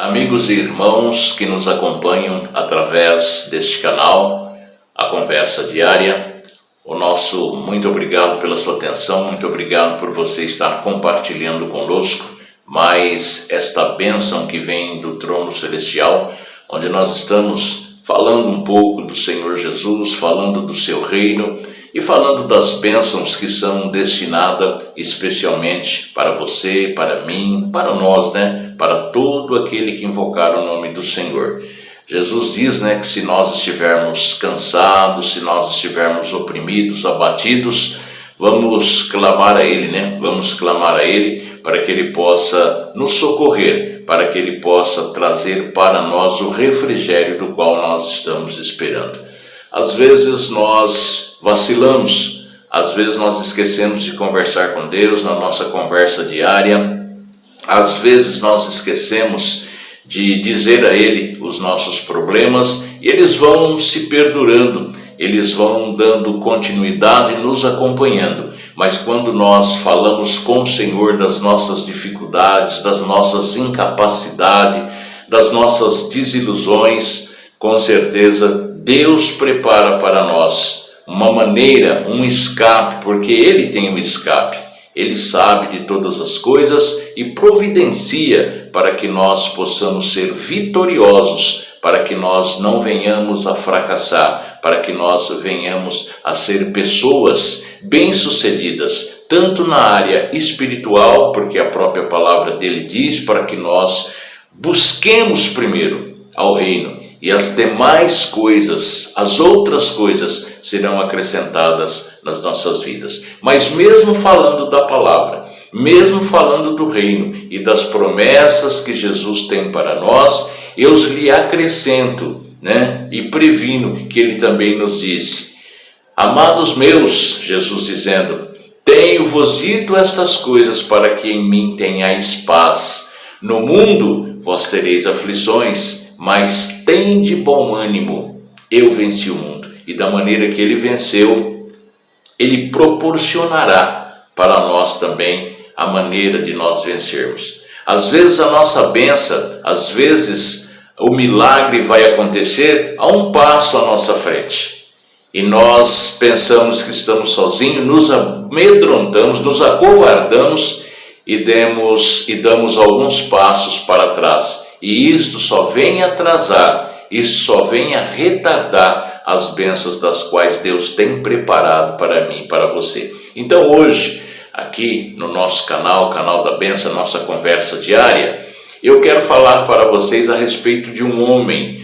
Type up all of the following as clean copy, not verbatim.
Amigos e irmãos que nos acompanham através deste canal, a Conversa Diária, o nosso muito obrigado pela sua atenção, muito obrigado por você estar compartilhando conosco mais esta bênção que vem do trono celestial, onde nós estamos falando um pouco do Senhor Jesus, falando do seu reino e falando das bênçãos que são destinadas especialmente para você, para mim, para nós, para todo aquele que invocar o nome do Senhor. Jesus diz, que se nós estivermos cansados, se nós estivermos oprimidos, abatidos, vamos clamar a Ele, Vamos clamar a Ele para que Ele possa nos socorrer, para que Ele possa trazer para nós o refrigério do qual nós estamos esperando. Às vezes nós vacilamos, às vezes nós esquecemos de conversar com Deus na nossa conversa diária, às vezes nós esquecemos de dizer a Ele os nossos problemas e eles vão se perdurando, eles vão dando continuidade, nos acompanhando. Mas quando nós falamos com o Senhor das nossas dificuldades, das nossas incapacidades, das nossas desilusões, com certeza Deus prepara para nós uma maneira, um escape, porque Ele tem um escape. Ele sabe de todas as coisas e providencia para que nós possamos ser vitoriosos, para que nós não venhamos a fracassar, para que nós venhamos a ser pessoas bem-sucedidas, tanto na área espiritual, porque a própria palavra dele diz, para que nós busquemos primeiro ao reino, e as demais coisas, as outras coisas serão acrescentadas nas nossas vidas. Mas mesmo falando da palavra, mesmo falando do reino e das promessas que Jesus tem para nós, eu lhe acrescento, e previno que ele também nos disse: amados meus, Jesus dizendo, tenho-vos dito estas coisas para que em mim tenhais paz. No mundo vós tereis aflições, mas tende bom ânimo, eu venci o mundo. E da maneira que ele venceu, ele proporcionará para nós também a maneira de nós vencermos. Às vezes a nossa bênção, às vezes o milagre vai acontecer a um passo à nossa frente. E nós pensamos que estamos sozinhos, nos amedrontamos, nos acovardamos e damos alguns passos para trás. E isto só vem atrasar, isso só vem a retardar as bênçãos das quais Deus tem preparado para mim e para você. Então hoje, aqui no nosso canal, Canal da Bênção, nossa conversa diária, eu quero falar para vocês a respeito de um homem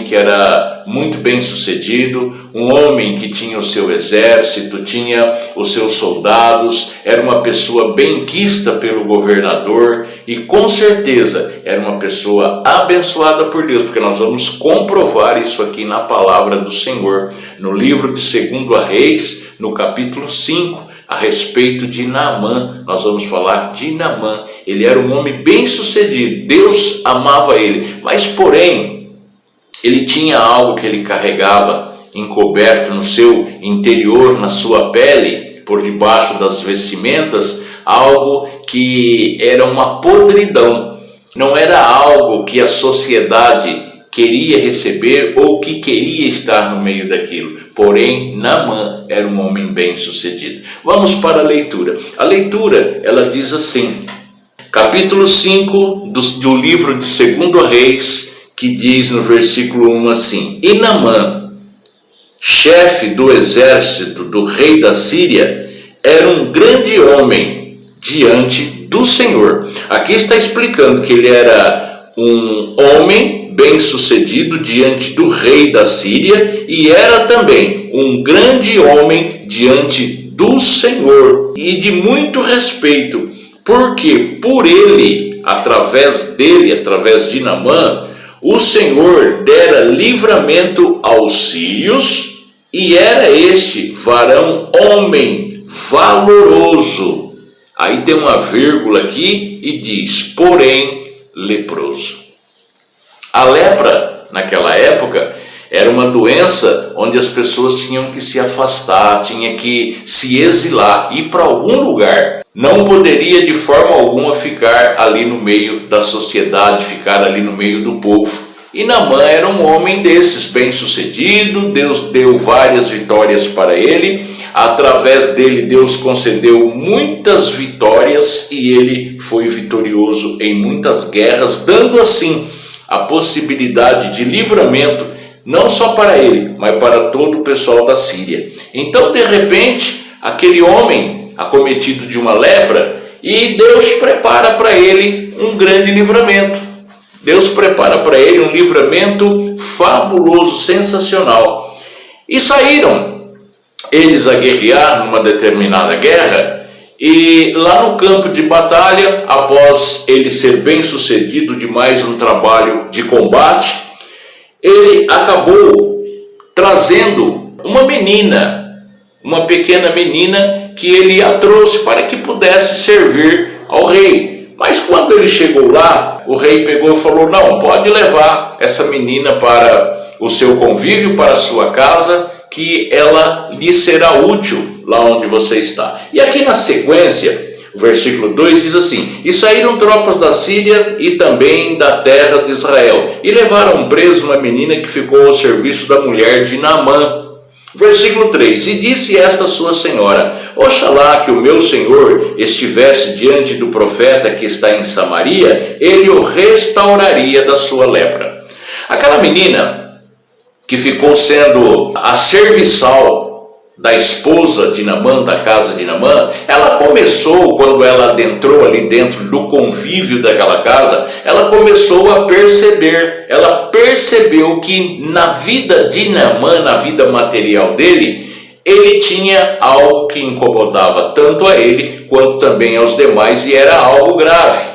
que era muito bem sucedido, um homem que tinha o seu exército, tinha os seus soldados, era uma pessoa benquista pelo governador e com certeza era uma pessoa abençoada por Deus, porque nós vamos comprovar isso aqui na palavra do Senhor, no livro de 2 Reis, no capítulo 5, a respeito de Naamã. Nós vamos falar de Naamã. Ele era um homem bem sucedido, Deus amava ele, mas porém, ele tinha algo que ele carregava encoberto no seu interior, na sua pele, por debaixo das vestimentas, algo que era uma podridão, não era algo que a sociedade queria receber ou que queria estar no meio daquilo. Porém, Naamã era um homem bem sucedido. Vamos para a leitura. A leitura, ela diz assim, capítulo 5 do livro de 2 Reis, que diz no versículo 1 assim: e Naamã, chefe do exército do rei da Síria, era um grande homem diante do Senhor. Aqui está explicando que ele era um homem bem-sucedido diante do rei da Síria e era também um grande homem diante do Senhor e de muito respeito, porque por ele, através de Naamã, o Senhor dera livramento aos sírios e era este varão homem valoroso. Aí tem uma vírgula aqui e diz, porém leproso. A lepra, naquela época, era uma doença onde as pessoas tinham que se afastar, tinham que se exilar, ir para algum lugar. não poderia de forma alguma ficar ali no meio da sociedade, ficar ali no meio do povo. E Naamã era um homem desses, bem-sucedido. Deus deu várias vitórias para ele. Através dele, Deus concedeu muitas vitórias e ele foi vitorioso em muitas guerras, dando assim a possibilidade de livramento, não só para ele, mas para todo o pessoal da Síria. Então, de repente, aquele homem acometido de uma lepra, e Deus prepara para ele um grande livramento. Deus prepara para ele um livramento fabuloso, sensacional. E saíram eles a guerrear numa determinada guerra, e lá no campo de batalha, após ele ser bem sucedido de mais um trabalho de combate, ele acabou trazendo uma menina, uma pequena menina, que ele a trouxe para que pudesse servir ao rei. Mas quando ele chegou lá, o rei pegou e falou: não, pode levar essa menina para o seu convívio, para a sua casa, que ela lhe será útil lá onde você está. E aqui na sequência, o versículo 2 diz assim: e saíram tropas da Síria e também da terra de Israel, e levaram preso uma menina que ficou ao serviço da mulher de Naamã. Versículo 3: e disse esta sua senhora: oxalá que o meu senhor estivesse diante do profeta que está em Samaria, ele o restauraria da sua lepra. Aquela menina que ficou sendo a serviçal da esposa de Naamã, da casa de Naamã, ela começou, quando ela adentrou ali dentro do convívio daquela casa, ela começou a perceber, ela percebeu que na vida de Naamã, na vida material dele, ele tinha algo que incomodava tanto a ele quanto também aos demais, e era algo grave.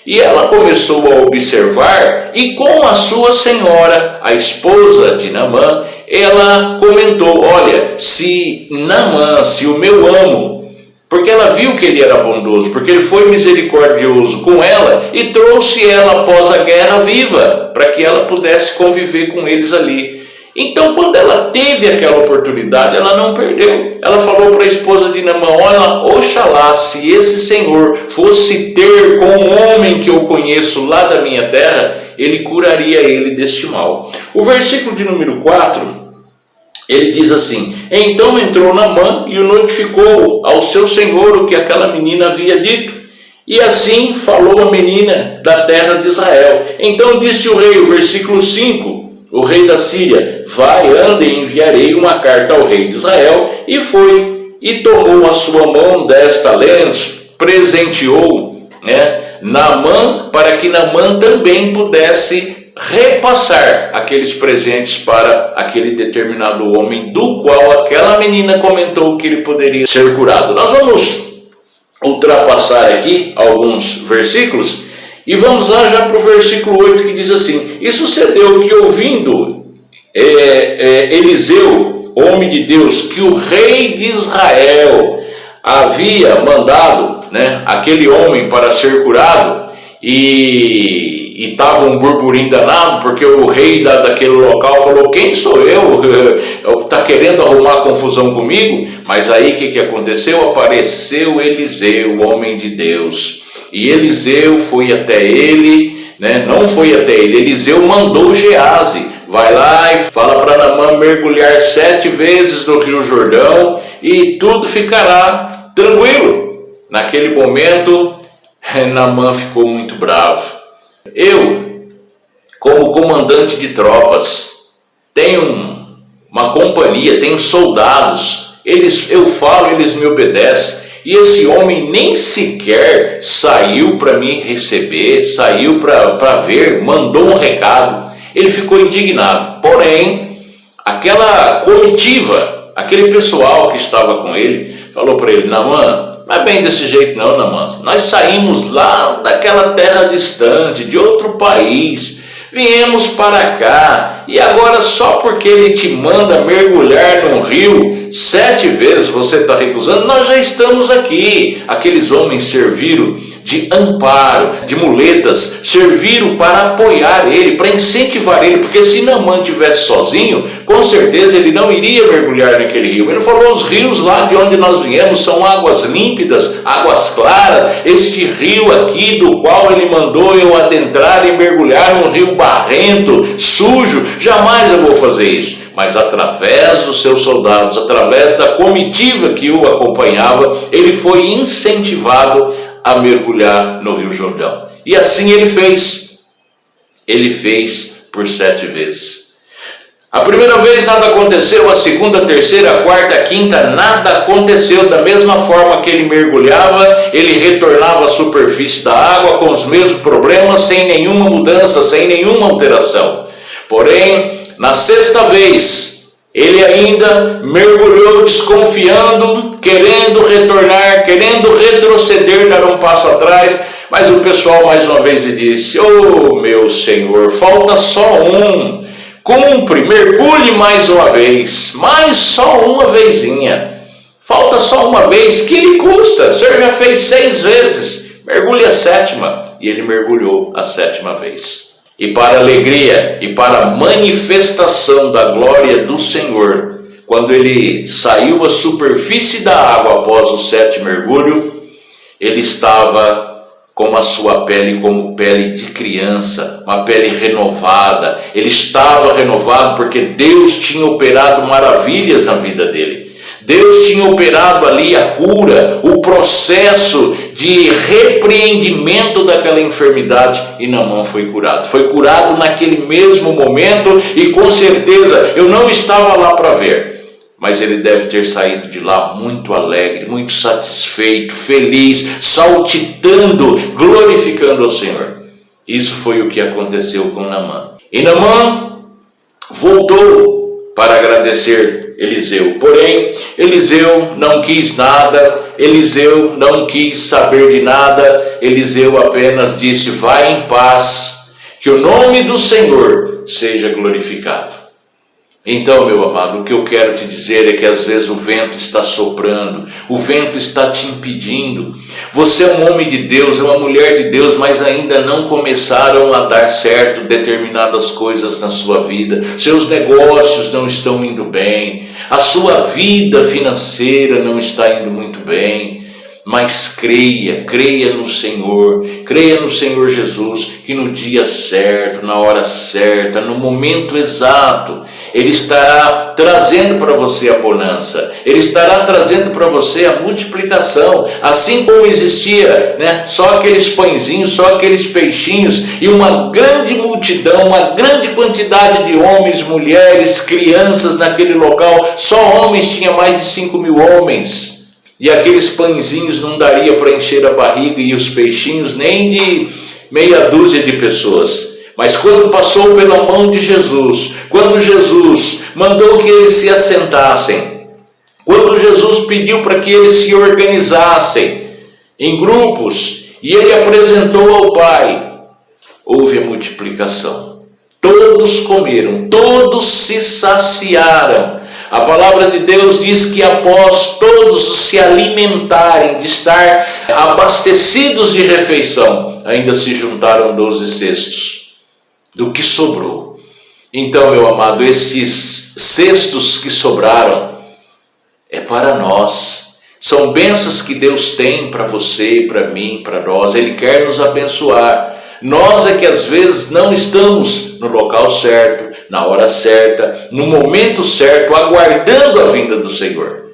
E ela começou a observar, e com a sua senhora, a esposa de Naamã, ela comentou: olha, se Naamã, se o meu amo, porque ela viu que ele era bondoso, porque ele foi misericordioso com ela e trouxe ela após a guerra viva, para que ela pudesse conviver com eles ali. Então, quando ela teve aquela oportunidade, ela não perdeu. Ela falou para a esposa de Naamã: olha, oxalá se esse senhor fosse ter com um homem que eu conheço lá da minha terra, ele curaria ele deste mal. O versículo de número 4, ele diz assim: então entrou Naamã e o notificou ao seu senhor o que aquela menina havia dito. E assim falou a menina da terra de Israel. Então disse o rei, o versículo 5, o rei da Síria: vai, anda, e enviarei uma carta ao rei de Israel. E foi, e tomou a sua mão 10 talentos, presenteou Naamã, para que Naamã também pudesse repassar aqueles presentes para aquele determinado homem, do qual aquela menina comentou que ele poderia ser curado. Nós vamos ultrapassar aqui alguns versículos e vamos lá já para o versículo 8, que diz assim: e sucedeu que, ouvindo Eliseu, homem de Deus, que o rei de Israel havia mandado aquele homem para ser curado, e estava um burburinho danado, porque o rei daquele local falou: quem sou eu? Está querendo arrumar confusão comigo? Mas aí o que aconteceu? Apareceu Eliseu, o homem de Deus. E Eliseu foi até ele, não foi até ele, Eliseu mandou Geazi: vai lá e fala para Naamã mergulhar 7 vezes no rio Jordão e tudo ficará tranquilo. Naquele momento, Naamã ficou muito bravo. Eu, como comandante de tropas, tenho uma companhia, tenho soldados, eu falo, eles me obedecem. E esse homem nem sequer saiu para me receber, saiu para ver, mandou um recado. Ele ficou indignado. Porém, aquela comitiva, aquele pessoal que estava com ele, falou para ele: Naamã, não é bem desse jeito não, Naamã. Nós saímos lá daquela terra distante, de outro país, viemos para cá, e agora só porque ele te manda mergulhar num rio 7 vezes você está recusando? Nós já estamos aqui. Aqueles homens serviram de amparo, de muletas, serviram para apoiar ele, para incentivar ele, porque se Naamã estivesse sozinho, com certeza ele não iria mergulhar naquele rio. Ele falou: os rios lá de onde nós viemos são águas límpidas, águas claras. Este rio aqui do qual ele mandou eu adentrar e mergulhar num rio barrento, sujo, jamais eu vou fazer isso. Mas através dos seus soldados, através da comitiva que o acompanhava, ele foi incentivado a mergulhar no Rio Jordão. E assim ele fez. Ele fez por 7 vezes. A primeira vez nada aconteceu, a segunda, a terceira, a quarta, a quinta, nada aconteceu. Da mesma forma que ele mergulhava, ele retornava à superfície da água com os mesmos problemas, sem nenhuma mudança, sem nenhuma alteração. Porém, na 6ª vez, ele ainda mergulhou desconfiando, querendo retornar, querendo retroceder, dar um passo atrás. Mas o pessoal mais uma vez lhe disse: "Oh, meu Senhor, falta só um. Cumpre, mergulhe mais uma vez, mas só uma vezinha. Falta só uma vez, que lhe custa? O senhor já fez 6 vezes, mergulhe a 7ª. E ele mergulhou a 7ª vez. E para a alegria e para a manifestação da glória do Senhor, quando ele saiu à superfície da água após o 7º mergulho, ele estava com a sua pele como pele de criança, uma pele renovada. Ele estava renovado porque Deus tinha operado maravilhas na vida dele. Deus tinha operado ali a cura, o processo de repreendimento daquela enfermidade, e Naamã foi curado. Foi curado naquele mesmo momento, e com certeza eu não estava lá para ver, mas ele deve ter saído de lá muito alegre, muito satisfeito, feliz, saltitando, glorificando ao Senhor. Isso foi o que aconteceu com Naamã. E Naamã voltou para agradecer Eliseu. Porém, Eliseu não quis nada, Eliseu não quis saber de nada. Eliseu apenas disse: vai em paz, que o nome do Senhor seja glorificado. Então, meu amado, o que eu quero te dizer é que às vezes o vento está soprando, o vento está te impedindo. Você é um homem de Deus, é uma mulher de Deus, mas ainda não começaram a dar certo determinadas coisas na sua vida. Seus negócios não estão indo bem, a sua vida financeira não está indo muito bem. Mas creia no Senhor, creia no Senhor Jesus, que no dia certo, na hora certa, no momento exato, Ele estará trazendo para você a bonança, Ele estará trazendo para você a multiplicação. Assim como existia, só aqueles pãezinhos, só aqueles peixinhos, e uma grande multidão, uma grande quantidade de homens, mulheres, crianças naquele local. Só homens, tinha mais de 5.000 homens. E aqueles pãezinhos não daria para encher a barriga, e os peixinhos nem de meia dúzia de pessoas. Mas quando passou pela mão de Jesus, quando Jesus mandou que eles se assentassem, quando Jesus pediu para que eles se organizassem em grupos, e ele apresentou ao Pai, houve a multiplicação. Todos comeram, todos se saciaram. A palavra de Deus diz que após todos se alimentarem, de estar abastecidos de refeição, ainda se juntaram 12 cestos do que sobrou. Então, meu amado, esses cestos que sobraram é para nós. São bênçãos que Deus tem para você, para mim, para nós. Ele quer nos abençoar. Nós é que às vezes não estamos no local certo, na hora certa, no momento certo, aguardando a vinda do Senhor.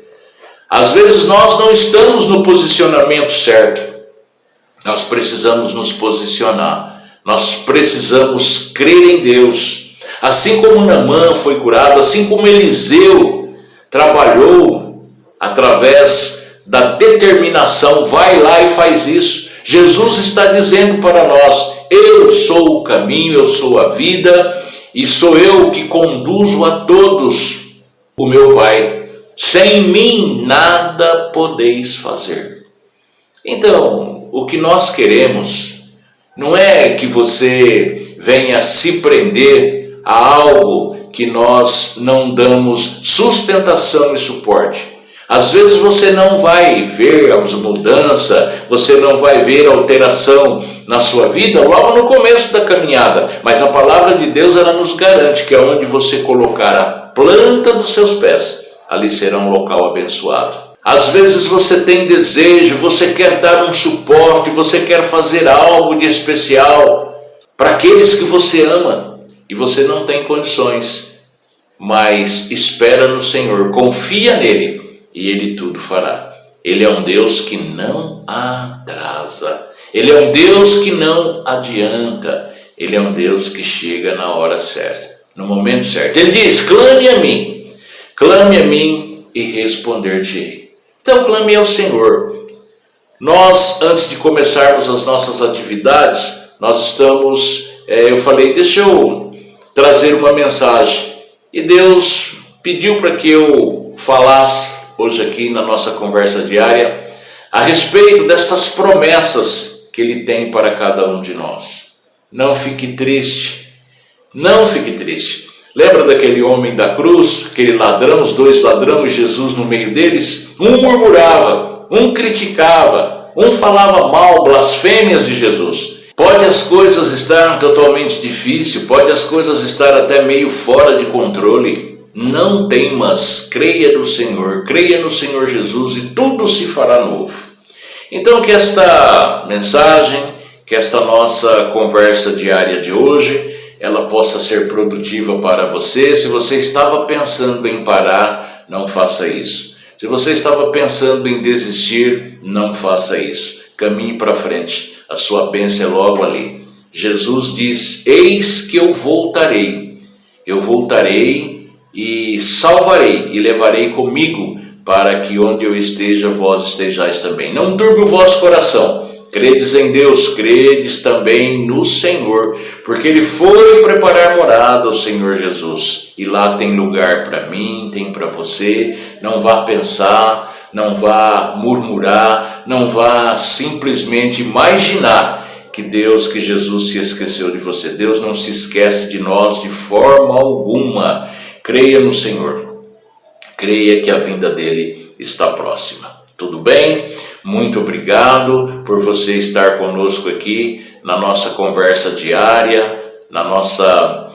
Às vezes nós não estamos no posicionamento certo. Nós precisamos nos posicionar. Nós precisamos crer em Deus. Assim como Naamã foi curado, assim como Eliseu trabalhou através da determinação, vai lá e faz isso. Jesus está dizendo para nós: eu sou o caminho, eu sou a vida, e sou eu que conduzo a todos o meu Pai. Sem mim nada podeis fazer. Então, o que nós queremos não é que você venha se prender a algo que nós não damos sustentação e suporte. Às vezes você não vai ver as mudanças, você não vai ver alteração na sua vida logo no começo da caminhada, mas a palavra de Deus ela nos garante que aonde você colocar a planta dos seus pés, ali será um local abençoado. Às vezes você tem desejo, você quer dar um suporte, você quer fazer algo de especial para aqueles que você ama e você não tem condições, mas espera no Senhor, confia nele e Ele tudo fará. Ele é um Deus que não atrasa, Ele é um Deus que não adianta, Ele é um Deus que chega na hora certa, no momento certo. Ele diz, clame a mim e responder-te-ei. Então clame ao Senhor. Nós, antes de começarmos as nossas atividades, nós estamos, eu falei, deixa eu trazer uma mensagem. E Deus pediu para que eu falasse hoje aqui na nossa conversa diária a respeito dessas promessas que Ele tem para cada um de nós. Não fique triste, não fique triste. Lembra daquele homem da cruz, aquele ladrão, os dois ladrões, Jesus no meio deles? Um murmurava, um criticava, um falava mal, blasfêmias de Jesus. Pode as coisas estar totalmente difíceis, pode as coisas estar até meio fora de controle. Não temas, creia no Senhor Jesus e tudo se fará novo. Então que esta mensagem, que esta nossa conversa diária de hoje, ela possa ser produtiva para você. Se você estava pensando em parar, não faça isso. Se você estava pensando em desistir, não faça isso. Caminhe para frente, a sua bênção é logo ali. Jesus diz, eis que eu voltarei e salvarei e levarei comigo, para que onde eu esteja, vós estejais também. Não turbe o vosso coração. Credes em Deus, credes também no Senhor, porque Ele foi preparar morada ao Senhor Jesus. E lá tem lugar para mim, tem para você. Não vá pensar, não vá murmurar, não vá simplesmente imaginar que Jesus se esqueceu de você. Deus não se esquece de nós de forma alguma. Creia no Senhor, creia que a vinda dele está próxima. Tudo bem? Muito obrigado por você estar conosco aqui na nossa conversa diária, na nossa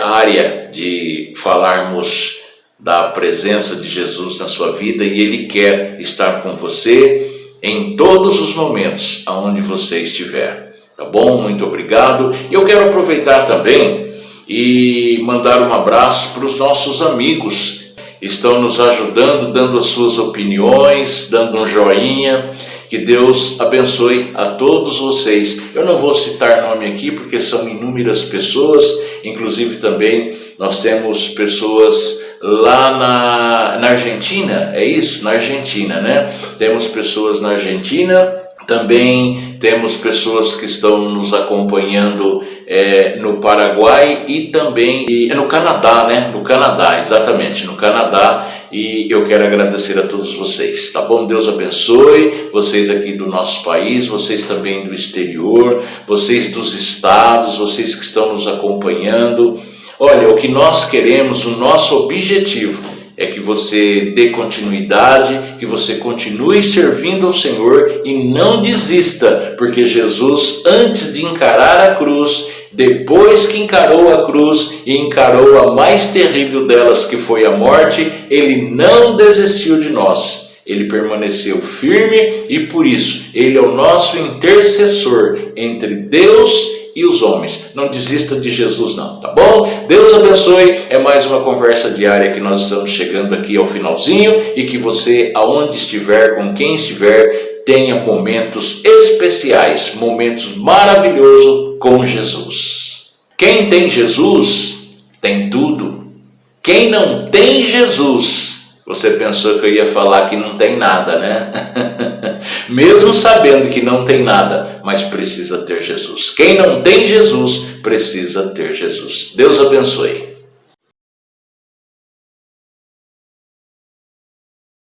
área de falarmos da presença de Jesus na sua vida, e Ele quer estar com você em todos os momentos aonde você estiver. Tá bom? Muito obrigado. Eu quero aproveitar também e mandar um abraço para os nossos amigos que estão nos ajudando, dando as suas opiniões, dando um joinha. Que Deus abençoe a todos vocês. Eu não vou citar nome aqui porque são inúmeras pessoas, inclusive também nós temos pessoas lá na Argentina, é isso? Na Argentina, né? Temos pessoas na Argentina, também temos pessoas que estão nos acompanhando no Paraguai e também no Canadá, né? No Canadá, exatamente, no Canadá. E eu quero agradecer a todos vocês, tá bom? Deus abençoe vocês aqui do nosso país, vocês também do exterior, vocês dos estados, vocês que estão nos acompanhando. Olha, o que nós queremos, o nosso objetivo é que você dê continuidade, que você continue servindo ao Senhor e não desista, porque Jesus, antes de encarar a cruz, depois que encarou a cruz e encarou a mais terrível delas, que foi a morte, Ele não desistiu de nós. Ele permaneceu firme e por isso Ele é o nosso intercessor entre Deus e os homens. Não desista de Jesus não, tá bom? Deus abençoe. É mais uma conversa diária que nós estamos chegando aqui ao finalzinho, e que você, aonde estiver, com quem estiver, tenha momentos especiais, momentos maravilhosos com Jesus. Quem tem Jesus tem tudo. Quem não tem Jesus, você pensou que eu ia falar que não tem nada, né? Mesmo sabendo que não tem nada, mas precisa ter Jesus. Quem não tem Jesus, precisa ter Jesus. Deus abençoe.